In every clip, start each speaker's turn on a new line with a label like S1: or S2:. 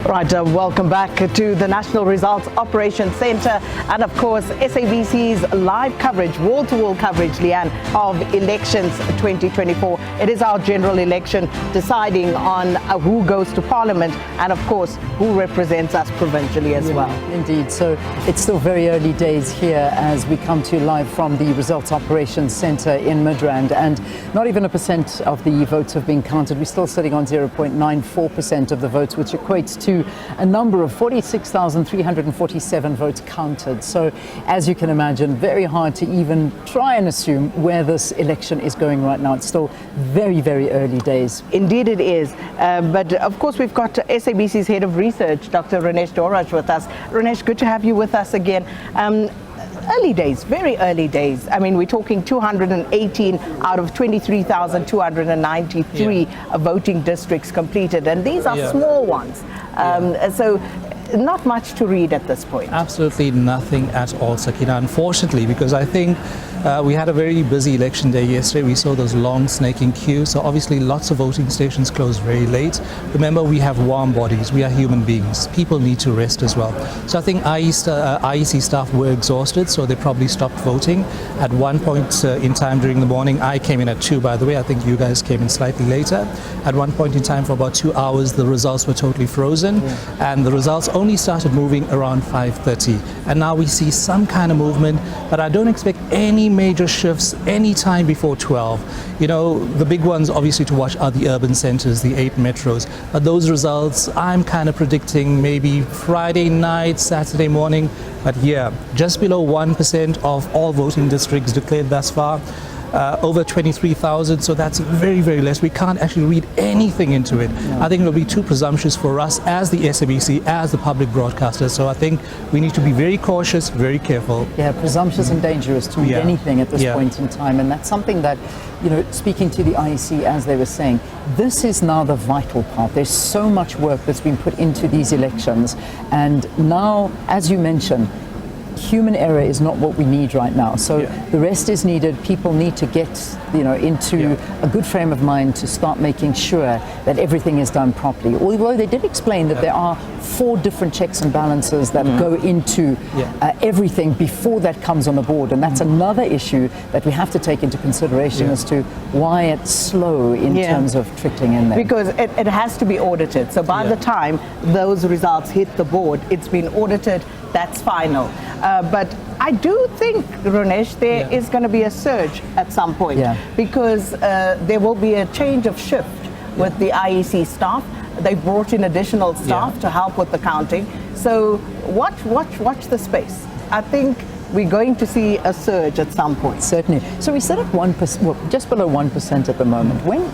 S1: Right, welcome back to the National Results Operations Centre and of course SABC's live coverage, wall-to-wall coverage, Leanne, of elections 2024. It is our general election deciding on who goes to Parliament and of course who represents us provincially as well.
S2: Indeed, so it's still very early days here as we come to you live from the Results Operations Centre in Midrand, and not even 1% of the votes have been counted. We're still sitting on 0.94% of the votes, which equates to a number of 46,347 votes counted. So as you can imagine, very hard to even try and assume where this election is going right now. It's still very, very early days.
S1: Indeed it is. But of course we've got SABC's Head of Research, Dr. Ronesh Dhawraj, with us. Ronesh, good to have you with us again. Early days, very early days. I mean, we're talking 218 out of 23,293 voting districts completed, and these are small ones. So not much to read at this point.
S3: Absolutely nothing at all, Sakina, unfortunately, because I think we had a very busy election day yesterday. We saw those long snaking queues, so obviously lots of voting stations closed very late. Remember, we have warm bodies, we are human beings, people need to rest as well. So I think IEC staff were exhausted, so they probably stopped voting at one point in time during the morning. I came in at 2, by the way. I think you guys came in slightly later. At one point in time, for about 2 hours, the results were totally frozen, and the results only started moving around 5:30, and now we see some kind of movement, but I don't expect any major shifts any time before 12. You know, the big ones obviously to watch are the urban centers, the 8 metros, but those results I'm kind of predicting maybe Friday night, Saturday morning, but yeah, just below 1% of all voting districts declared thus far. Over 23,000, so that's very, very less. We can't actually read anything into it. I think it'll be too presumptuous for us as the SABC, as the public broadcaster. So I think we need to be very cautious, very careful.
S2: Yeah, presumptuous and dangerous to read anything at this point in time. And that's something that, you know, speaking to the IEC, as they were saying, this is now the vital part. There's so much work that's been put into these elections. And now, as you mentioned, human error is not what we need right now. So the rest is needed. People need to get, you know, into a good frame of mind to start making sure that everything is done properly. Although they did explain that there are 4 different checks and balances that go into everything before that comes on the board, and that's another issue that we have to take into consideration as to why it's slow in terms of trickling in there.
S1: Because it has to be audited. So by the time those results hit the board, it's been audited. That's final. But I do think, Ronesh, there is going to be a surge at some point because there will be a change of shift with the IEC staff. They brought in additional staff to help with the counting. So watch the space. I think we're going to see a surge at some point.
S2: Certainly. So we sit at 1%, well, just below 1% at the moment. When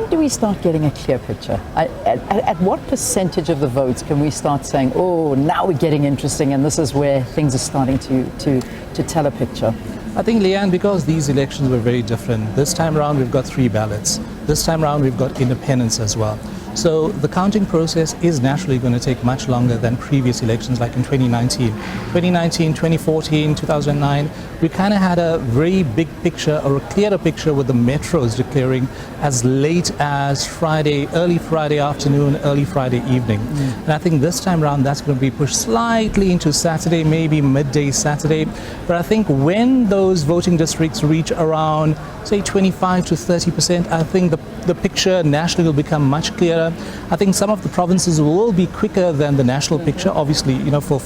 S2: do we start getting a clear picture? At what percentage of the votes can we start saying, oh, now we're getting interesting and this is where things are starting to tell a picture?
S3: I think, Leanne, because these elections were very different, this time around we've got 3 ballots. This time around we've got independents as well. So the counting process is naturally going to take much longer than previous elections like in 2019. 2019, 2014, 2009, we kind of had a very big picture or a clearer picture with the metros declaring as late as Friday, early Friday afternoon, early Friday evening. And I think this time around that's going to be pushed slightly into Saturday, maybe midday Saturday. But I think when those voting districts reach around, say, 25 to 30%, I think the picture nationally will become much clearer. I think some of the provinces will be quicker than the national picture, obviously, you know, for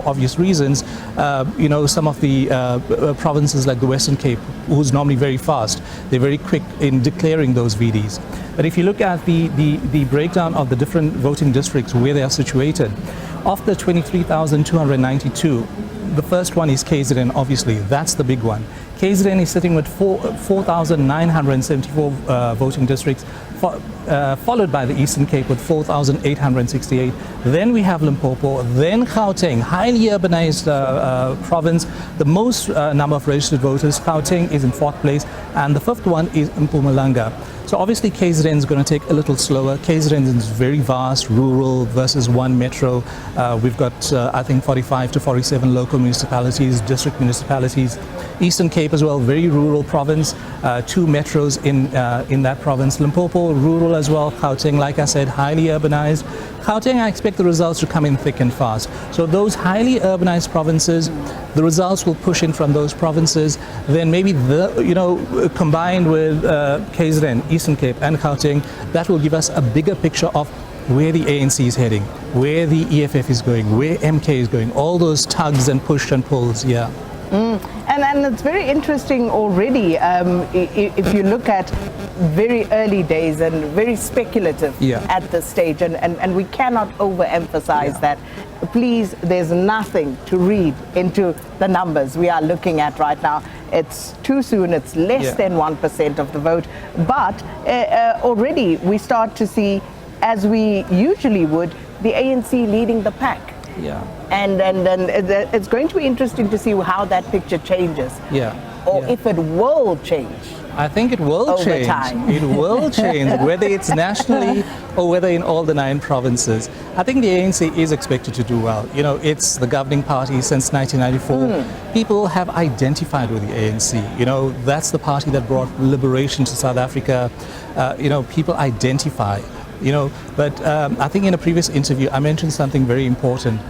S3: obvious reasons. You know, some of the provinces like the Western Cape, who's normally very fast, they're very quick in declaring those VDs. But if you look at the breakdown of the different voting districts, where they are situated, of the 23,292, the first one is KZN, obviously, that's the big one. KZN is sitting with 4,974 voting districts, followed by the Eastern Cape with 4,868. Then we have Limpopo, then Gauteng, highly urbanized province, the most number of registered voters. Gauteng is in 4th place, and the 5th one is Mpumalanga. So obviously KZN is going to take a little slower. KZN is very vast, rural versus one metro. We've got, I think, 45 to 47 local municipalities, district municipalities. Eastern Cape as well, very rural province, 2 metros in that province. Limpopo, rural as well. Gauteng, like I said, highly urbanized. Gauteng, I expect the results to come in thick and fast. So those highly urbanized provinces, the results will push in from those provinces. Then maybe combined with KZN, Eastern Cape and Gauteng, that will give us a bigger picture of where the ANC is heading, where the EFF is going, where MK is going, all those tugs and push and pulls, yeah.
S1: And it's very interesting already, if you look at very early days and very speculative at this stage, and we cannot overemphasize that. Please, there's nothing to read into the numbers we are looking at right now. It's too soon, it's less than 1% of the vote, but already we start to see, as we usually would, the ANC leading the pack.
S3: Yeah.
S1: And it's going to be interesting to see how that picture changes. Or if it will change.
S3: I think it will
S1: over
S3: change.
S1: Time.
S3: It will change, whether it's nationally or whether in all the 9 provinces. I think the ANC is expected to do well. You know, it's the governing party since 1994. People have identified with the ANC. You know, that's the party that brought liberation to South Africa. People identify. But I think in a previous interview I mentioned something very important.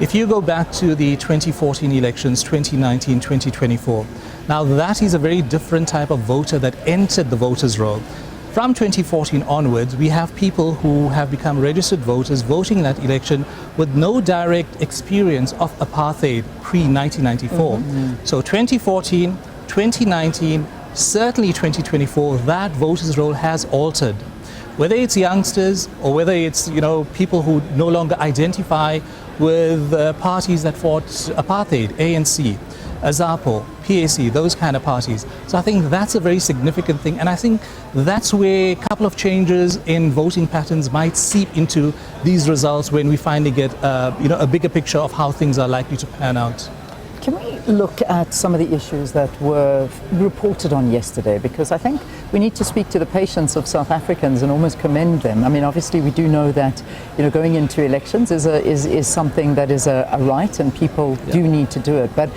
S3: If you go back to the 2014 elections, 2019, 2024, now that is a very different type of voter that entered the voters' roll. From 2014 onwards, we have people who have become registered voters voting in that election with no direct experience of apartheid pre-1994. So 2014, 2019, certainly 2024, that voters' roll has altered. Whether it's youngsters or whether it's people who no longer identify with parties that fought apartheid, ANC, AZAPO, PAC, those kind of parties. So I think that's a very significant thing, and I think that's where a couple of changes in voting patterns might seep into these results when we finally get a bigger picture of how things are likely to pan out.
S2: Can we look at some of the issues that were reported on yesterday? Because I think we need to speak to the patience of South Africans and almost commend them. I mean, obviously we do know that going into elections is something that is a right, and people do need to do it. But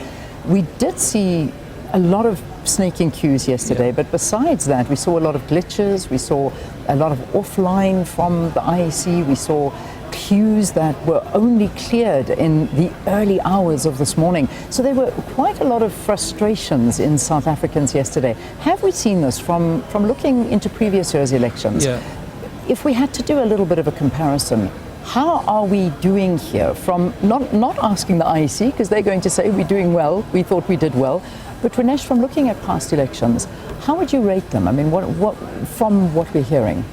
S2: we did see a lot of snaking queues yesterday, but besides that, we saw a lot of glitches, we saw a lot of offline from the IEC, we saw queues that were only cleared in the early hours of this morning. So there were quite a lot of frustrations in South Africans yesterday. Have we seen this from looking into previous years' elections? If we had to do a little bit of a comparison, how are we doing here? From not asking the IEC, because they're going to say we're doing well, we thought we did well, but Ronesh, from looking at past elections, how would you rate them? I mean, what from what we're hearing?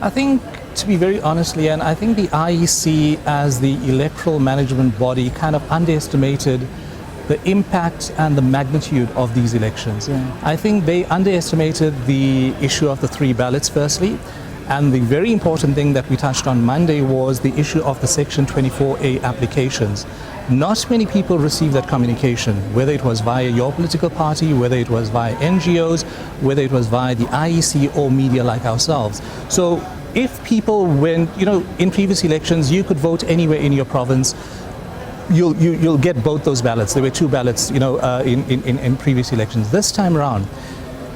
S3: I think, to be very honest, Leanne, I think the IEC as the electoral management body kind of underestimated the impact and the magnitude of these elections. I think they underestimated the issue of the 3 ballots firstly, and the very important thing that we touched on Monday was the issue of the Section 24A applications. Not many people received that communication, whether it was via your political party, whether it was via NGOs, whether it was via the IEC or media like ourselves. So if people went, in previous elections, you could vote anywhere in your province, you'll get both those ballots. There were 2 ballots, in previous elections. This time around,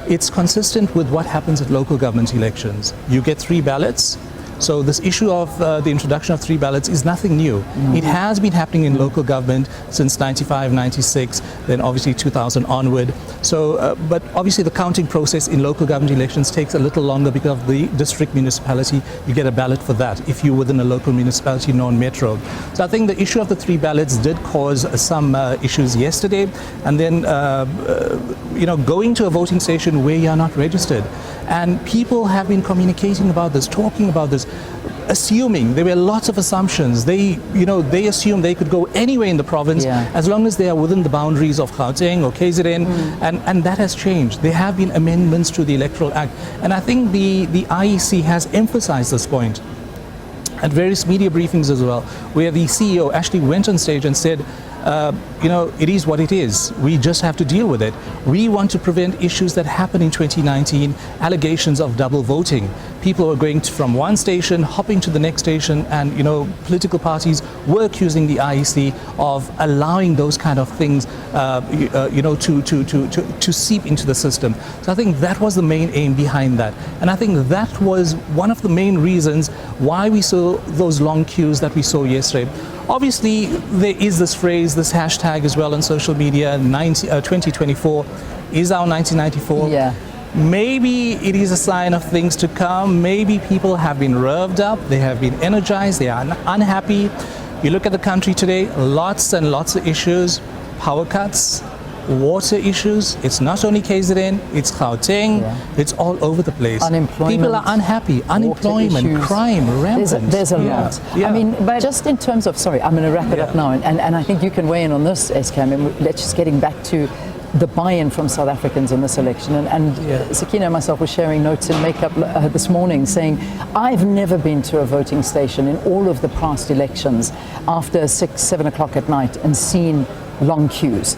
S3: it's consistent with what happens at local government elections. You get 3 ballots. So this issue of the introduction of 3 ballots is nothing new. It has been happening in local government since 95, 96, then obviously 2000 onward. So, but obviously the counting process in local government elections takes a little longer because of the district municipality. You get a ballot for that if you're within a local municipality, non-metro. So I think the issue of the 3 ballots did cause some issues yesterday. And then, going to a voting station where you're not registered. And people have been communicating about this, talking about this, assuming. There were lots of assumptions. They assumed they could go anywhere in the province as long as they are within the boundaries of Gauteng or KZN, and that has changed. There have been amendments to the Electoral Act, and I think the IEC has emphasized this point. at various media briefings as well, where the CEO actually went on stage and said, it is what it is. We just have to deal with it. We want to prevent issues that happened in 2019, allegations of double voting. People are going from one station, hopping to the next station, and political parties were accusing the IEC of allowing those kind of things, to seep into the system. So I think that was the main aim behind that, and I think that was one of the main reasons why we saw those long queues that we saw yesterday. Obviously, there is this phrase, this hashtag as well on social media, 2024 is our 1994.
S2: Yeah.
S3: Maybe it is a sign of things to come. Maybe people have been revved up, they have been energized, they are unhappy. You look at the country today, lots and lots of issues, power cuts, water issues. It's not only KZN, it's Gauteng, it's all over the place.
S2: Unemployment.
S3: People are unhappy. Unemployment,
S2: issues.
S3: Crime, rampant.
S2: There's a lot.
S3: Yeah.
S2: I mean, but just in terms of, sorry, I'm going to wrap it up now, and I think you can weigh in on this, SK. I mean, let's just getting back to the buy-in from South Africans in this election. And Sakina and myself were sharing notes in makeup this morning saying, I've never been to a voting station in all of the past elections after 6, 7 o'clock at night and seen long queues.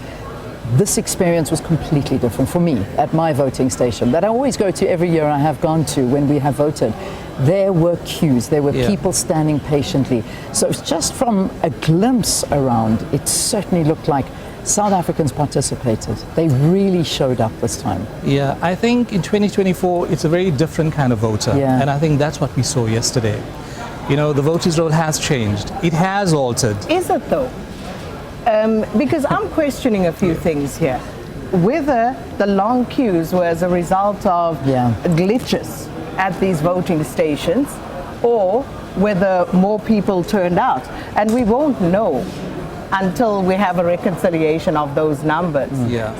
S2: This experience was completely different for me at my voting station that I always go to every year. I have gone to when we have voted. There were queues, there were people standing patiently. So it's just from a glimpse around, it certainly looked like South Africans participated. They really showed up this time. Yeah,
S3: I think in 2024 it's a very different kind of voter. And I think that's what we saw yesterday. The voters' role has changed. It has altered.
S1: Is it though? Because I'm questioning a few things here. Whether the long queues were as a result of glitches at these voting stations, or whether more people turned out. And we won't know until we have a reconciliation of those numbers.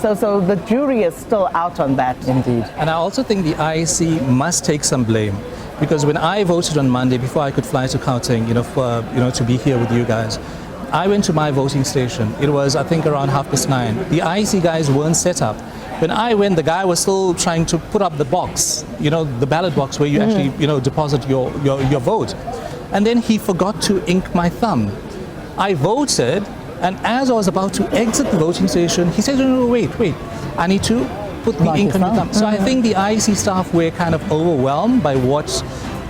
S1: So the jury is still out on that.
S2: Indeed.
S3: And I also think the IEC must take some blame, because when I voted on Monday, before I could fly to Gauteng, to be here with you guys, I went to my voting station. It was, I think, around 9:30. The IEC guys weren't set up. When I went, the guy was still trying to put up the box, the ballot box where you actually, deposit your vote. And then he forgot to ink my thumb. I voted, and as I was about to exit the voting station, he said, no, wait, I need to put the ink on your thumb. So I think the IEC staff were kind of overwhelmed by what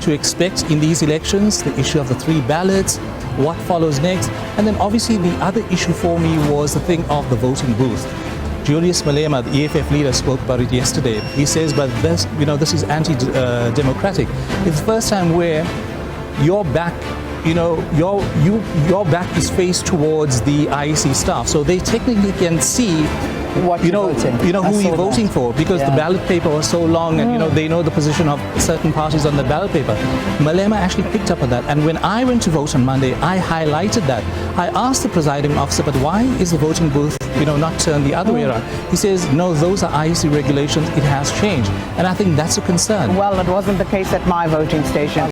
S3: to expect in these elections, the issue of the 3 ballots, what follows next. And then obviously the other issue for me was the thing of the voting booth. Julius Malema, the EFF leader, spoke about it yesterday. He says, but this, this is anti-democratic. It's the first time where your back, your back is faced towards the IEC staff. So they technically can see
S2: what
S3: who you're voting for, because the ballot paper was so long, and they know the position of certain parties on the ballot paper. Malema actually picked up on that, and when I went to vote on Monday, I highlighted that. I asked the presiding officer, but why is the voting booth not turned the other way around? He says, no, those are IEC regulations, it has changed, and I think that's a concern.
S1: Well, it wasn't the case at my voting station.